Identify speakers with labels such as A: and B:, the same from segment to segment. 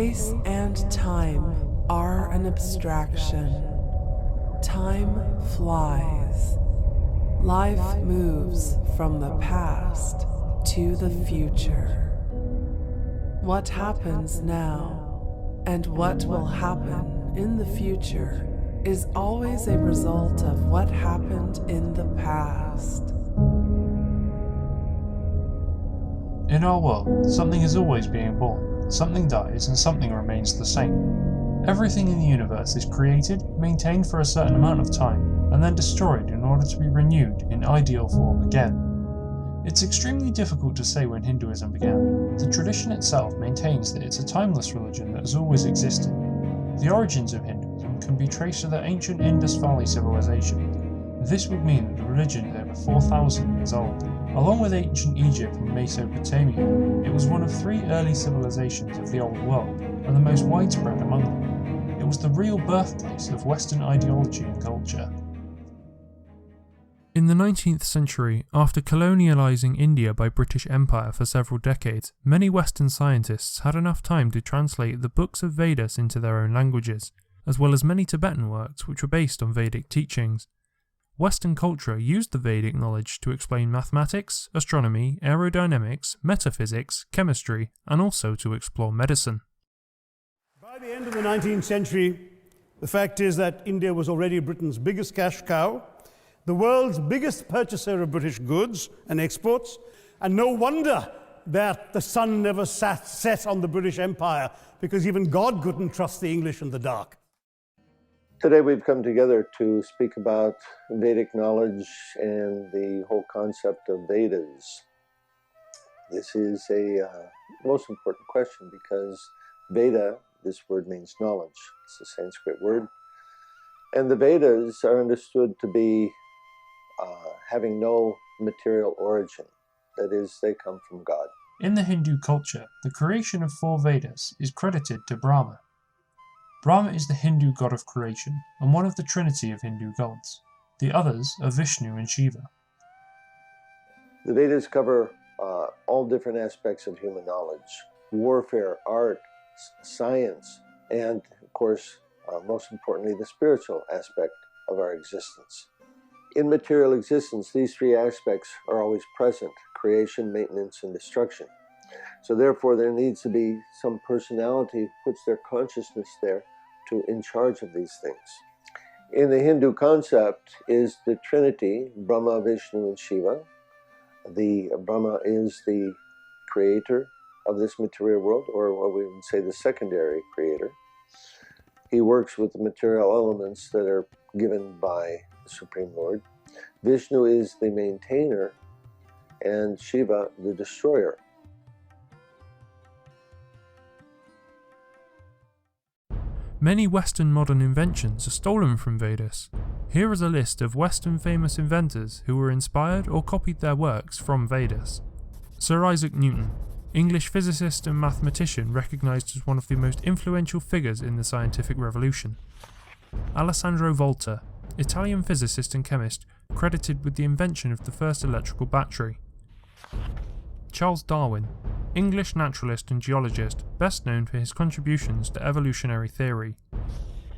A: Space and time are an abstraction. Time flies. Life moves from the past to the future. What happens now and what will happen in the future is always a result of what happened in the past.
B: In our world, something is always being born, something dies and something remains the same. Everything in the universe is created, maintained for a certain amount of time, and then destroyed in order to be renewed in ideal form again. It's extremely difficult to say when Hinduism began. The tradition itself maintains that it's a timeless religion that has always existed. The origins of Hinduism can be traced to the ancient Indus Valley civilization. This would mean that the religion is over 4,000 years old. Along with ancient Egypt and Mesopotamia, it was one of 3 early civilizations of the Old World, and the most widespread among them. It was the real birthplace of Western ideology and culture.
C: In the 19th century, after colonialising India by British Empire for several decades, many Western scientists had enough time to translate the books of Vedas into their own languages, as well as many Tibetan works which were based on Vedic teachings. Western culture used the Vedic knowledge to explain mathematics, astronomy, aerodynamics, metaphysics, chemistry, and also to explore medicine.
D: By the end of the 19th century, the fact is that India was already Britain's biggest cash cow, the world's biggest purchaser of British goods and exports, and no wonder that the sun never set on the British Empire, because even God couldn't trust the English in the dark.
E: Today we've come together to speak about Vedic knowledge and the whole concept of Vedas. This is a most important question because Veda, this word means knowledge. It's a Sanskrit word. And the Vedas are understood to be having no material origin. That is, they come from God.
B: In the Hindu culture, the creation of 4 Vedas is credited to Brahma. Brahma is the Hindu god of creation, and one of the trinity of Hindu gods. The others are Vishnu and Shiva.
E: The Vedas cover all different aspects of human knowledge: warfare, art, science, and, of course, most importantly, the spiritual aspect of our existence. In material existence, these 3 aspects are always present: creation, maintenance, and destruction. So therefore, there needs to be some personality who puts their consciousness there in charge of these things. In the Hindu concept is the Trinity, Brahma, Vishnu, and Shiva. The Brahma is the creator of this material world, or what we would say the secondary creator. He works with the material elements that are given by the Supreme Lord. Vishnu is the maintainer, and Shiva the destroyer.
C: Many Western modern inventions are stolen from Vedas. Here is a list of Western famous inventors who were inspired or copied their works from Vedas. Sir Isaac Newton, English physicist and mathematician recognised as one of the most influential figures in the scientific revolution. Alessandro Volta, Italian physicist and chemist, credited with the invention of the first electrical battery. Charles Darwin, English naturalist and geologist, best known for his contributions to evolutionary theory.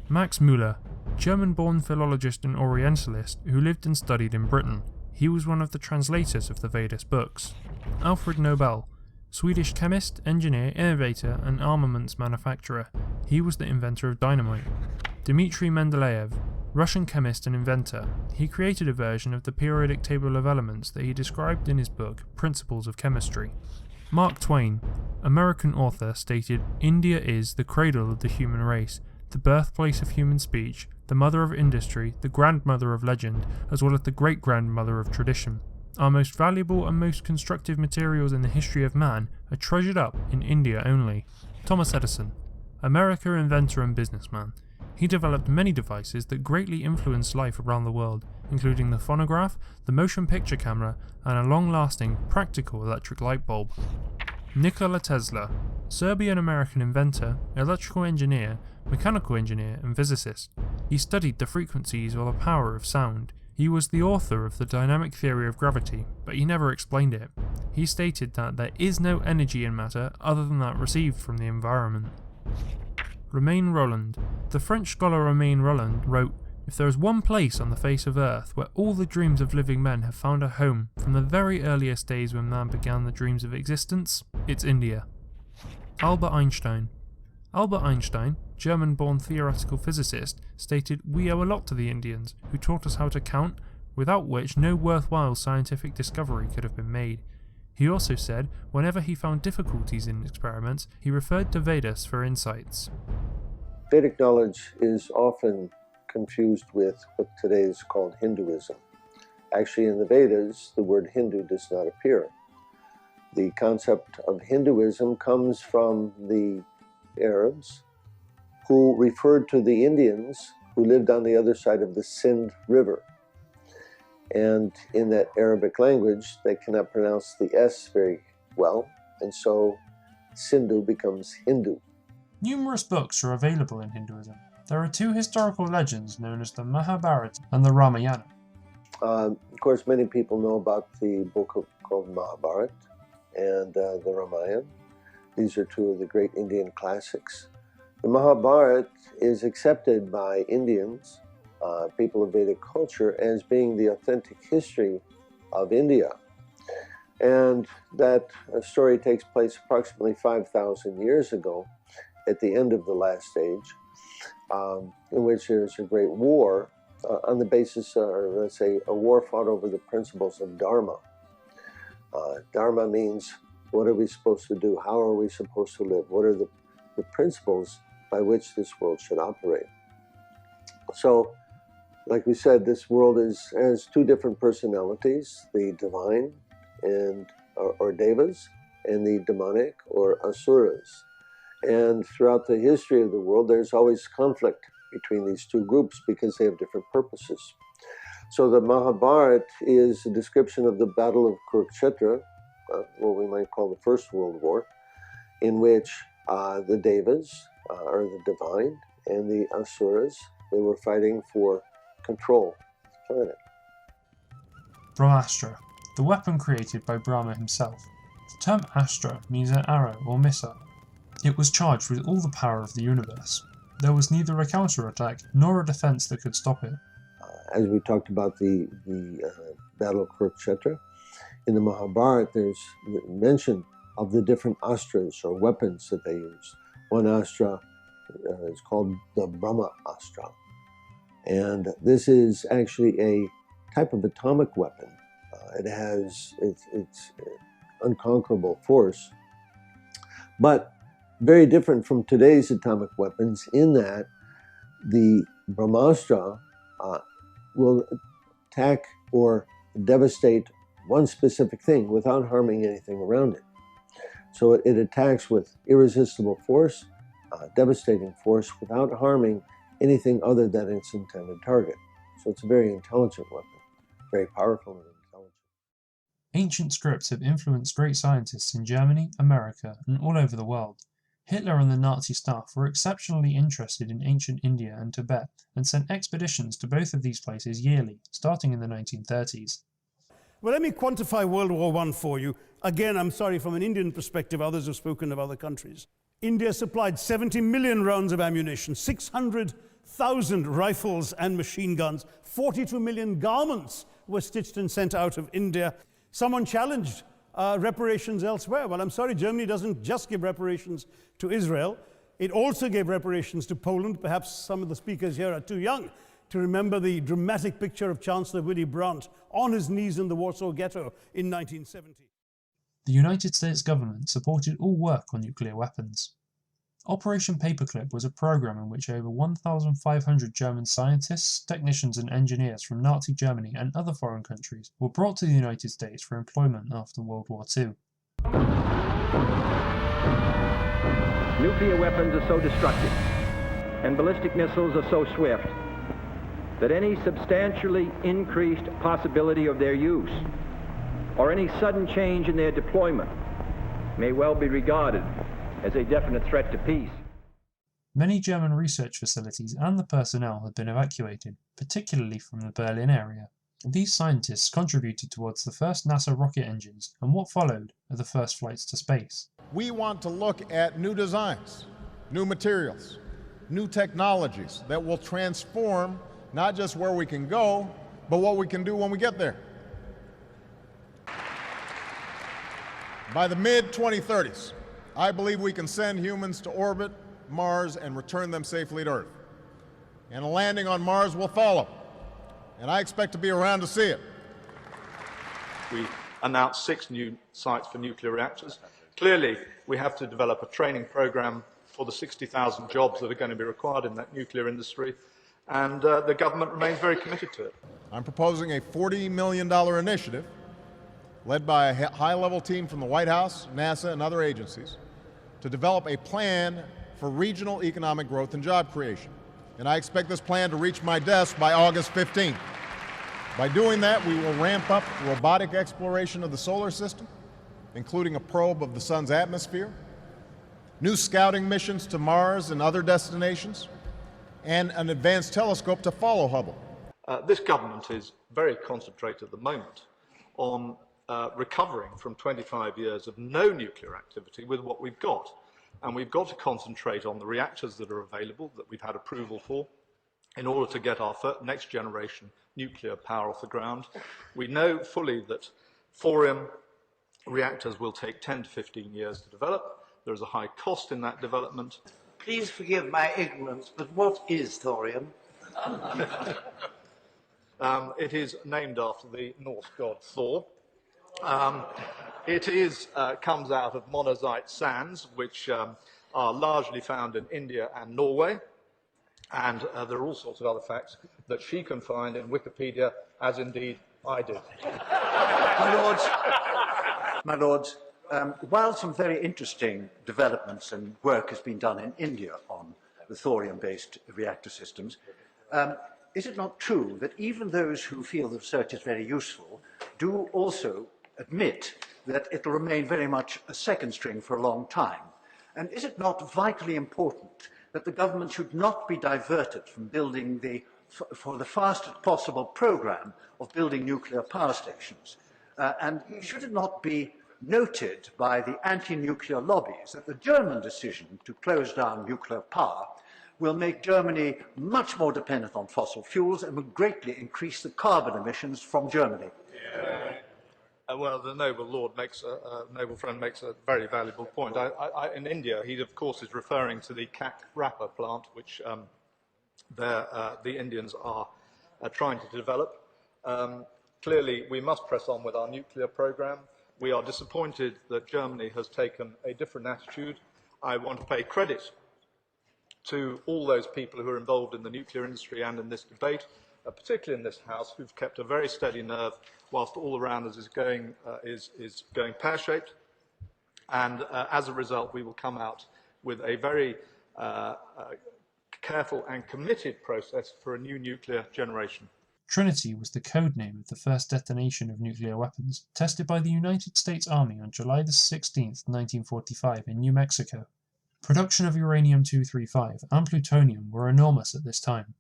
C: Max Müller, German-born philologist and Orientalist who lived and studied in Britain. He was one of the translators of the Vedas books. Alfred Nobel, Swedish chemist, engineer, innovator, and armaments manufacturer. He was the inventor of dynamite. Dmitry Mendeleev, Russian chemist and inventor. He created a version of the periodic table of elements that he described in his book, Principles of Chemistry. Mark Twain, American author, stated, "India is the cradle of the human race, the birthplace of human speech, the mother of industry, the grandmother of legend, as well as the great-grandmother of tradition. Our most valuable and most constructive materials in the history of man are treasured up in India only." Thomas Edison, American inventor and businessman. He developed many devices that greatly influenced life around the world, including the phonograph, the motion picture camera, and a long-lasting, practical electric light bulb. Nikola Tesla, Serbian-American inventor, electrical engineer, mechanical engineer, and physicist. He studied the frequencies or the power of sound. He was the author of the dynamic theory of gravity, but he never explained it. He stated that there is no energy in matter other than that received from the environment. Romain Rolland. The French scholar Romain Rolland wrote, "If there is one place on the face of Earth where all the dreams of living men have found a home from the very earliest days when man began the dreams of existence, it's India." Albert Einstein. Albert Einstein, German-born theoretical physicist, stated, "We owe a lot to the Indians, who taught us how to count, without which no worthwhile scientific discovery could have been made." He also said, whenever he found difficulties in experiments, he referred to Vedas for insights.
E: Vedic knowledge is often confused with what today is called Hinduism. Actually, in the Vedas, the word Hindu does not appear. The concept of Hinduism comes from the Arabs, who referred to the Indians who lived on the other side of the Sindh River. And in that Arabic language, they cannot pronounce the S very well, and so Sindhu becomes Hindu.
B: Numerous books are available in Hinduism. There are two historical legends known as the Mahabharata and the Ramayana.
E: Of course, many people know about the book called Mahabharata and the Ramayana. These are two of the great Indian classics. The Mahabharata is accepted by Indians, people of Vedic culture, as being the authentic history of India. And that story takes place approximately 5,000 years ago, at the end of the last age, in which there's a great war on the basis, or let's say, a war fought over the principles of Dharma. Dharma means, what are we supposed to do? How are we supposed to live? What are the principles by which this world should operate? So, like we said, this world has two different personalities, the divine and or devas, and the demonic or asuras. And throughout the history of the world, there's always conflict between these two groups because they have different purposes. So the Mahabharata is a description of the Battle of Kurukshetra, what we might call the First World War, in which the devas, or the divine, and the asuras, they were fighting for control of the planet.
B: Brahmastra, the weapon created by Brahma himself. The term Astra means an arrow or missile. It was charged with all the power of the universe. There was neither a counter-attack nor a defense that could stop it.
E: As we talked about the Battle of Kurukshetra, in the Mahabharata there's mention of the different astras or weapons that they used. One astra is called the Brahma Astra. And this is actually a type of atomic weapon. It's unconquerable force, but very different from today's atomic weapons in that the Brahmastra will attack or devastate one specific thing without harming anything around it. So it attacks with irresistible force, devastating force, without harming anything other than its intended target. So it's a very intelligent weapon, very powerful and intelligent.
B: Ancient scripts have influenced great scientists in Germany, America, and all over the world. Hitler and the Nazi staff were exceptionally interested in ancient India and Tibet and sent expeditions to both of these places yearly, starting in the 1930s.
D: Well, let me quantify World War I for you. Again, I'm sorry, from an Indian perspective, others have spoken of other countries. India supplied 70 million rounds of ammunition, 600,000 rifles and machine guns, 42 million garments were stitched and sent out of India. Someone challenged reparations elsewhere. Well, I'm sorry, Germany doesn't just give reparations to Israel. It also gave reparations to Poland. Perhaps some of the speakers here are too young to remember the dramatic picture of Chancellor Willy Brandt on his knees in the Warsaw Ghetto in 1970.
B: The United States government supported all work on nuclear weapons. Operation Paperclip was a program in which over 1,500 German scientists, technicians and engineers from Nazi Germany and other foreign countries were brought to the United States for employment after World War II.
F: Nuclear weapons are so destructive, and ballistic missiles are so swift, that any substantially increased possibility of their use, or any sudden change in their deployment, may well be regarded as a definite threat to peace.
B: Many German research facilities and the personnel had been evacuated, particularly from the Berlin area. These scientists contributed towards the first NASA rocket engines and what followed are the first flights to space.
G: We want to look at new designs, new materials, new technologies that will transform not just where we can go, but what we can do when we get there. By the mid-2030s, I believe we can send humans to orbit Mars and return them safely to Earth. And a landing on Mars will follow. And I expect to be around to see it.
H: We announced 6 new sites for nuclear reactors. Clearly, we have to develop a training program for the 60,000 jobs that are going to be required in that nuclear industry, and the government remains very committed to it.
G: I'm proposing a $40 million initiative led by a high-level team from the White House, NASA, and other agencies to develop a plan for regional economic growth and job creation. And I expect this plan to reach my desk by August 15th. By doing that, we will ramp up robotic exploration of the solar system, including a probe of the sun's atmosphere, new scouting missions to Mars and other destinations, and an advanced telescope to follow Hubble.
H: This government is very concentrated at the moment on recovering from 25 years of no nuclear activity with what we've got. And we've got to concentrate on the reactors that are available, that we've had approval for, in order to get our next generation nuclear power off the ground. We know fully that thorium reactors will take 10 to 15 years to develop. There is a high cost in that development.
I: Please forgive my ignorance, but what is thorium?
H: It is named after the Norse god Thor. It comes out of monazite sands, which are largely found in India and Norway. And there are all sorts of other facts that she can find in Wikipedia, as indeed I did.
I: My Lords, while some very interesting developments and work has been done in India on the thorium-based reactor systems, is it not true that even those who feel the research is very useful do also admit that it will remain very much a second string for a long time? And is it not vitally important that the government should not be diverted from building for the fastest possible program of building nuclear power stations? And should it not be noted by the anti-nuclear lobbies that the German decision to close down nuclear power will make Germany much more dependent on fossil fuels and will greatly increase the carbon emissions from Germany?
H: Well, the noble friend makes a very valuable point. In India, he of course is referring to the Kak Rapper plant, which the Indians are trying to develop. Clearly, we must press on with our nuclear program. We are disappointed that Germany has taken a different attitude. I want to pay credit to all those people who are involved in the nuclear industry and in this debate, particularly in this House, who've kept a very steady nerve whilst all around us is going pear-shaped. And as a result, we will come out with a very careful and committed process for a new nuclear generation.
C: Trinity was the code name of the first detonation of nuclear weapons, tested by the United States Army on July 16, 1945 in New Mexico. Production of uranium-235 and plutonium were enormous at this time.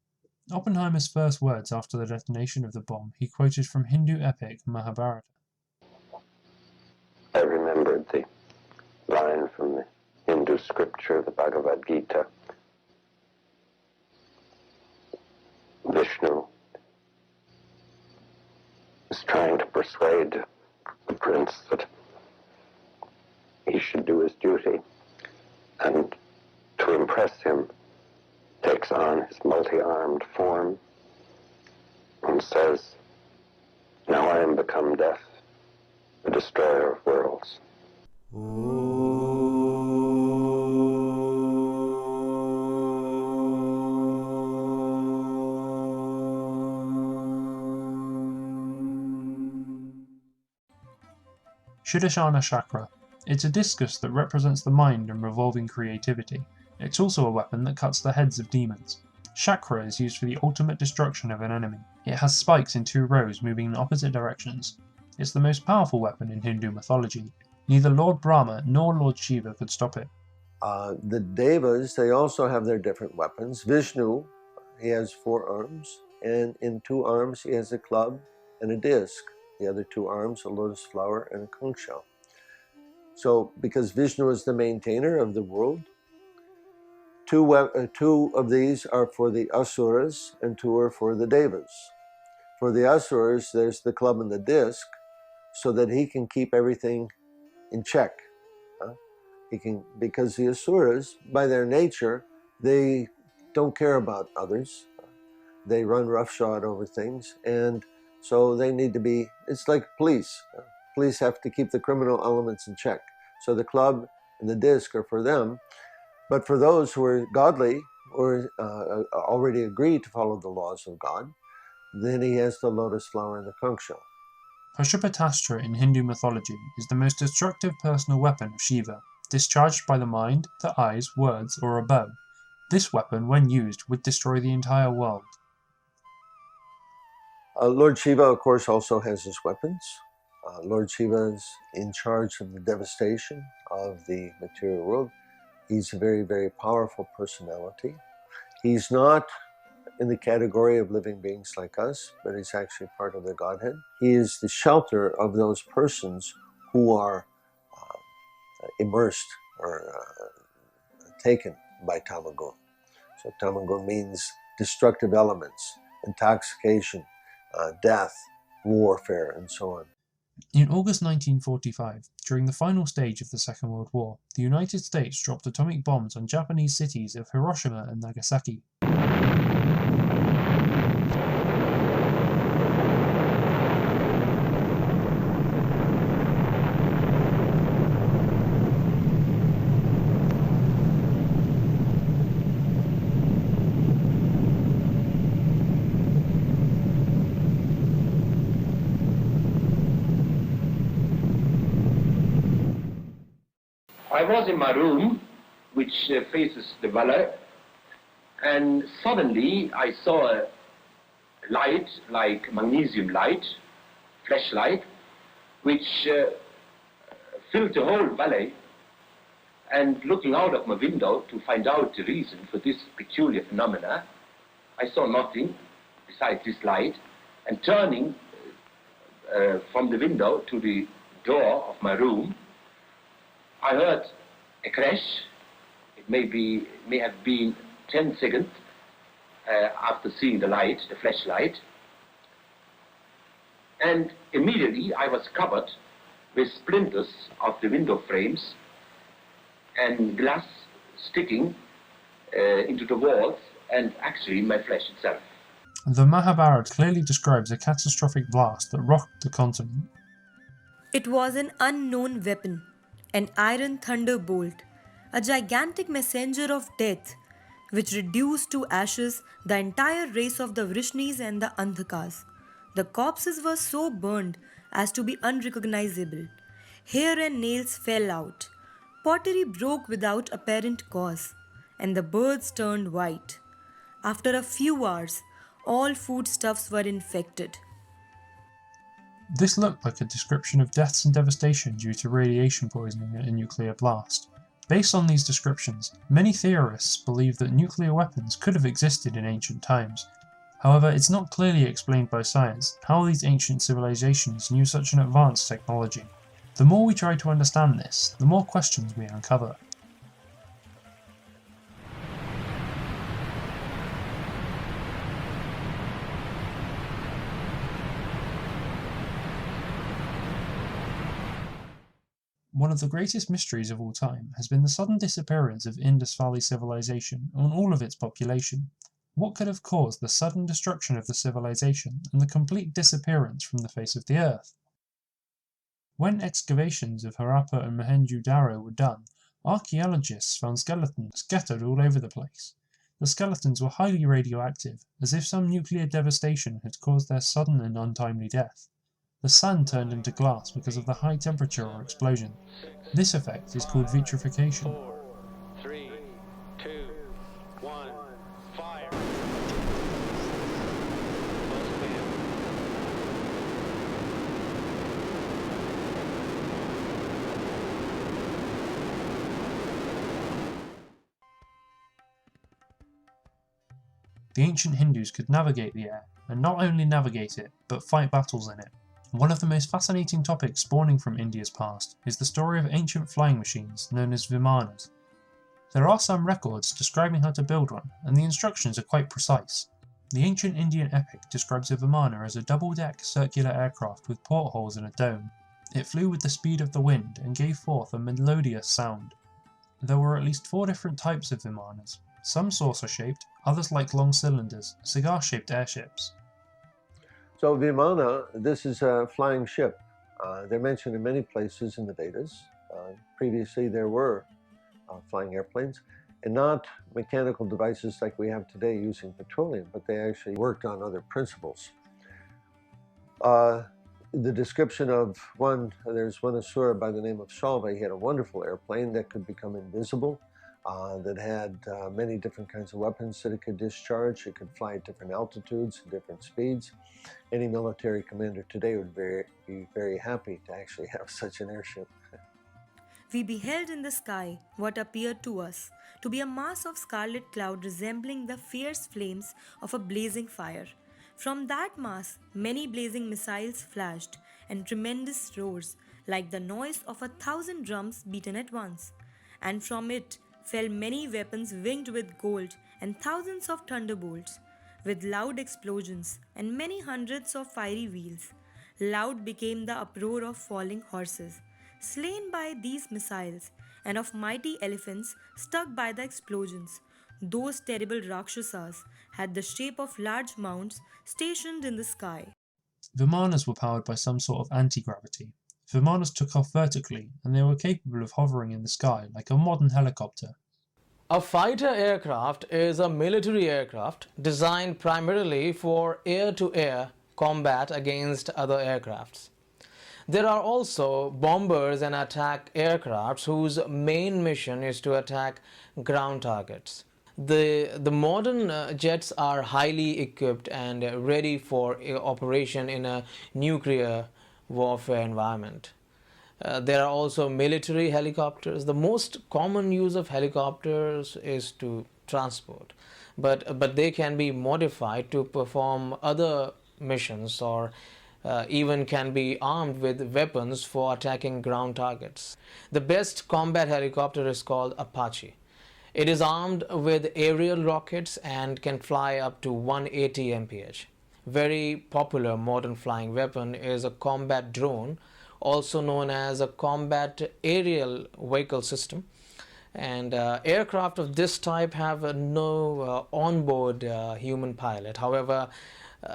C: Oppenheimer's first words after the detonation of the bomb he quoted from Hindu epic Mahabharata.
J: I remembered the line from the Hindu scripture, the Bhagavad Gita. Vishnu is trying to persuade the prince that he should do his duty, and to impress him takes on his multi-armed form and says, "Now I am become death, the destroyer of worlds."
C: Sudarshana Chakra. It's a discus that represents the mind and revolving creativity. It's also a weapon that cuts the heads of demons. Chakra is used for the ultimate destruction of an enemy. It has spikes in 2 rows moving in opposite directions. It's the most powerful weapon in Hindu mythology. Neither Lord Brahma nor Lord Shiva could stop it.
E: The Devas, they also have their different weapons. Vishnu, he has 4 arms, and in 2 arms he has a club and a disc. The other 2 arms, a lotus flower and a conch shell. So, because Vishnu is the maintainer of the world, two of these are for the Asuras and two are for the Devas. For the Asuras, there's the club and the disc, so that he can keep everything in check. Because the Asuras, by their nature, they don't care about others. They run roughshod over things, and so they need to be, it's like police. Police have to keep the criminal elements in check. So the club and the disc are for them. But for those who are godly or already agree to follow the laws of God, then he has the lotus flower and the conch shell.
B: Pashupatastra in Hindu mythology is the most destructive personal weapon of Shiva, discharged by the mind, the eyes, words, or a bow. This weapon, when used, would destroy the entire world.
E: Lord Shiva, of course, also has his weapons. Lord Shiva is in charge of the devastation of the material world. He's a very, very powerful personality. He's not in the category of living beings like us, but he's actually part of the Godhead. He is the shelter of those persons who are immersed or taken by Tamagun. So Tamagun means destructive elements, intoxication, death, warfare, and so on.
B: In August 1945, during the final stage of the Second World War, the United States dropped atomic bombs on Japanese cities of Hiroshima and Nagasaki.
K: I was in my room, which faces the valley, and suddenly I saw a light, like magnesium light, flashlight, which filled the whole valley. And looking out of my window to find out the reason for this peculiar phenomena, I saw nothing besides this light, and turning from the window to the door of my room, I heard a crash. It may have been 10 seconds after seeing the light, the flashlight. And immediately I was covered with splinters of the window frames and glass sticking into the walls and actually my flesh itself.
B: The Mahabharata clearly describes a catastrophic blast that rocked the continent.
L: It was an unknown weapon, an iron thunderbolt, a gigantic messenger of death, which reduced to ashes the entire race of the Vrishnis and the Andhakas. The corpses were so burned as to be unrecognizable. Hair and nails fell out. Pottery broke without apparent cause, and the birds turned white. After a few hours, all foodstuffs were infected.
B: This looked like a description of deaths and devastation due to radiation poisoning at a nuclear blast. Based on these descriptions, many theorists believe that nuclear weapons could have existed in ancient times. However, it's not clearly explained by science how these ancient civilizations knew such an advanced technology. The more we try to understand this, the more questions we uncover. One of the greatest mysteries of all time has been the sudden disappearance of Indus Valley civilization and all of its population. What could have caused the sudden destruction of the civilization and the complete disappearance from the face of the earth? When excavations of Harappa and Mohenjo-Daro were done, archaeologists found skeletons scattered all over the place. The skeletons were highly radioactive, as if some nuclear devastation had caused their sudden and untimely death. The sand turned into glass because of the high temperature or explosion. This effect is called vitrification.
M: 4, 3, 2, 1, fire!
B: The ancient Hindus could navigate the air, and not only navigate it, but fight battles in it. One of the most fascinating topics spawning from India's past is the story of ancient flying machines known as VIHRMANAs. There are some records describing how to build one, and the instructions are quite precise. The ancient Indian epic describes a Vimana as a double-deck circular aircraft with portholes and a dome. It flew with the speed of the wind and gave forth a melodious sound. There were at least 4 different types of Vimanas, some saucer-shaped, others like long cylinders, cigar-shaped airships.
E: So Vimana, this is a flying ship. They're mentioned in many places in the Vedas. Previously there were flying airplanes, and not mechanical devices like we have today using petroleum, but they actually worked on other principles. The description of there's one asura by the name of Shalva. He had a wonderful airplane that could become invisible, that had many different kinds of weapons that it could discharge. It could fly at different altitudes and different speeds. Any military commander today would be very happy to actually have such an airship.
L: We beheld in the sky what appeared to us to be a mass of scarlet cloud resembling the fierce flames of a blazing fire. From that mass, many blazing missiles flashed, and tremendous roars, like the noise of 1,000 drums beaten at once. And from it fell many weapons winged with gold, and thousands of thunderbolts, with loud explosions, and many hundreds of fiery wheels. Loud became the uproar of falling horses, slain by these missiles, and of mighty elephants struck by the explosions. Those terrible Rakshasas had the shape of large mounds stationed in the sky.
B: Vimanas were powered by some sort of anti-gravity. Vimanas took off vertically, and they were capable of hovering in the sky like a modern helicopter.
N: A fighter aircraft is a military aircraft designed primarily for air-to-air combat against other aircrafts. There are also bombers and attack aircrafts whose main mission is to attack ground targets. The modern jets are highly equipped and ready for operation in a nuclear warfare environment. There are also military helicopters. The most common use of helicopters is to transport, but they can be modified to perform other missions, or even can be armed with weapons for attacking ground targets. The best combat helicopter is called Apache. It is armed with aerial rockets and can fly up to 180 mph. Very popular modern flying weapon is a combat drone, also known as a combat aerial vehicle system. And aircraft of this type have no onboard human pilot. However,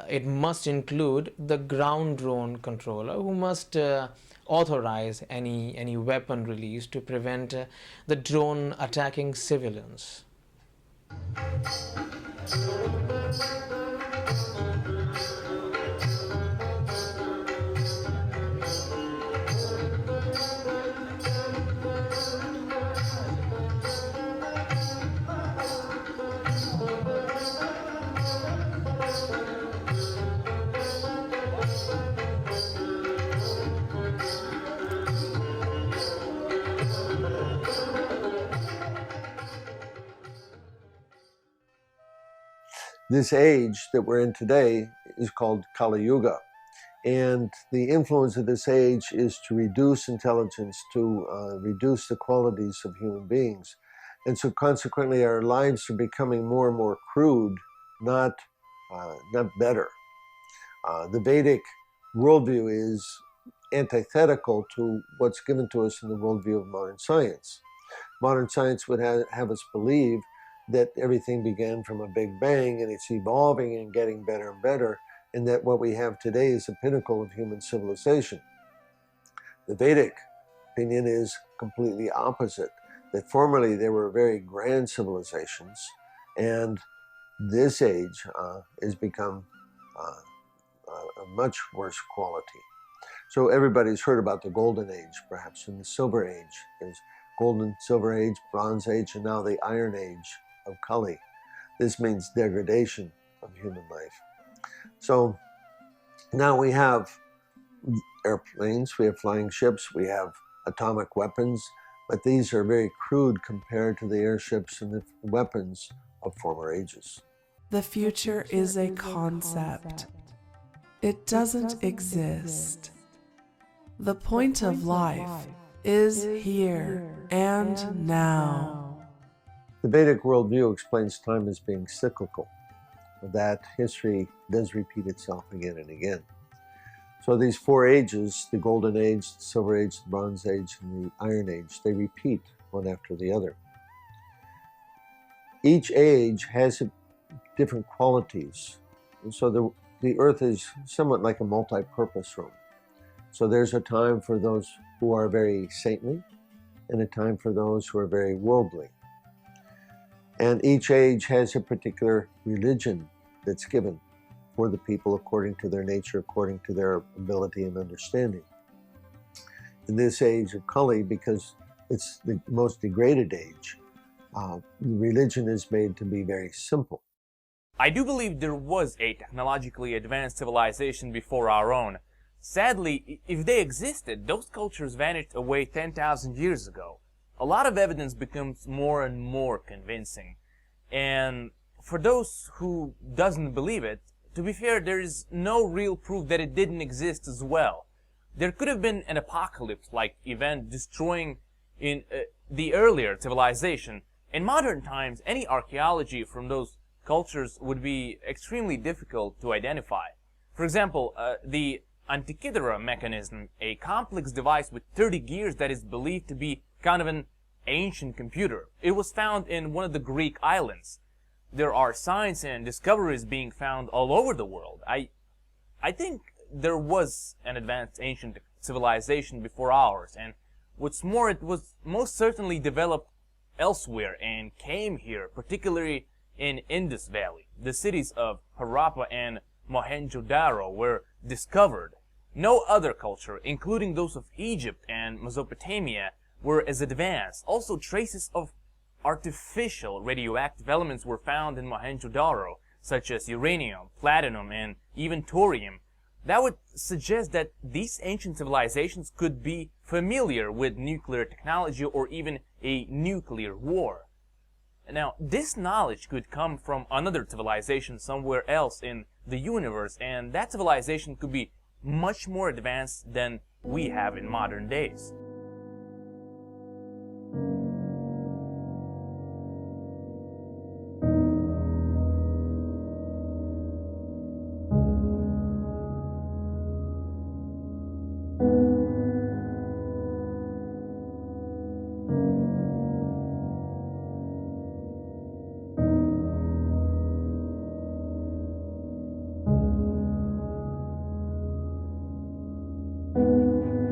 N: it must include the ground drone controller, who must authorize any weapon release to prevent the drone attacking civilians.
E: This age that we're in today is called Kali Yuga. And the influence of this age is to reduce intelligence, to reduce the qualities of human beings. And so consequently our lives are becoming more and more crude, not better. The Vedic worldview is antithetical to what's given to us in the worldview of modern science. Modern science would have us believe that everything began from a big bang and it's evolving and getting better and better, and that what we have today is the pinnacle of human civilization. The Vedic opinion is completely opposite, that formerly there were very grand civilizations, and this age has become a much worse quality. So everybody's heard about the Golden Age, perhaps, and the Silver Age. There's Golden, Silver Age, Bronze Age, and now the Iron Age of Kali. This means degradation of human life. So now we have airplanes, we have flying ships, we have atomic weapons, but these are very crude compared to the airships and the weapons of former ages.
A: The future is a concept. It doesn't exist. The point of life is here and now.
E: The Vedic worldview explains time as being cyclical, that history does repeat itself again and again. So these four ages, the Golden Age, the Silver Age, the Bronze Age, and the Iron Age, they repeat one after the other. Each age has different qualities. And so the earth is somewhat like a multi-purpose room. So there's a time for those who are very saintly and a time for those who are very worldly. And each age has a particular religion that's given for the people according to their nature, according to their ability and understanding. In this age of Kali, because it's the most degraded age, religion is made to be very simple.
O: I do believe there was a technologically advanced civilization before our own. Sadly, if they existed, those cultures vanished away 10,000 years ago. A lot of evidence becomes more and more convincing. And for those who doesn't believe it, to be fair, there is no real proof that it didn't exist as well. There could have been an apocalypse-like event destroying in the earlier civilization. In modern times, any archaeology from those cultures would be extremely difficult to identify. For example, the Antikythera mechanism, a complex device with 30 gears that is believed to be kind of an ancient computer. It was found in one of the Greek islands. There are signs and discoveries being found all over the world. I think there was an advanced ancient civilization before ours, and what's more, it was most certainly developed elsewhere and came here, particularly in Indus Valley. The cities of Harappa and Mohenjo-Daro were discovered. No other culture, including those of Egypt and Mesopotamia, were as advanced. Also, traces of artificial radioactive elements were found in Mohenjo-Daro, such as uranium, platinum, and even thorium. That would suggest that these ancient civilizations could be familiar with nuclear technology or even a nuclear war. Now, this knowledge could come from another civilization somewhere else in the universe, and that civilization could be much more advanced than we have in modern days.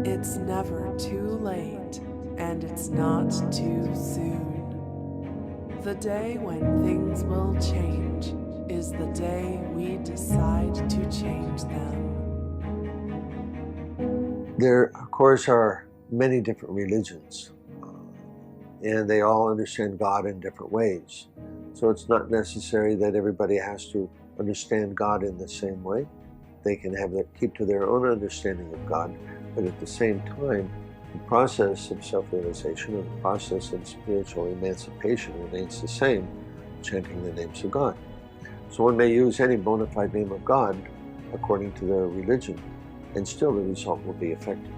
A: It's never too late, and it's not too soon. The day when things will change is the day we decide to change them.
E: There, of course, are many different religions, and they all understand God in different ways. So it's not necessary that everybody has to understand God in the same way. They can keep to their own understanding of God, but at the same time, the process of self-realization and the process of spiritual emancipation remains the same, chanting the names of God. So one may use any bona fide name of God according to their religion, and still the result will be effective.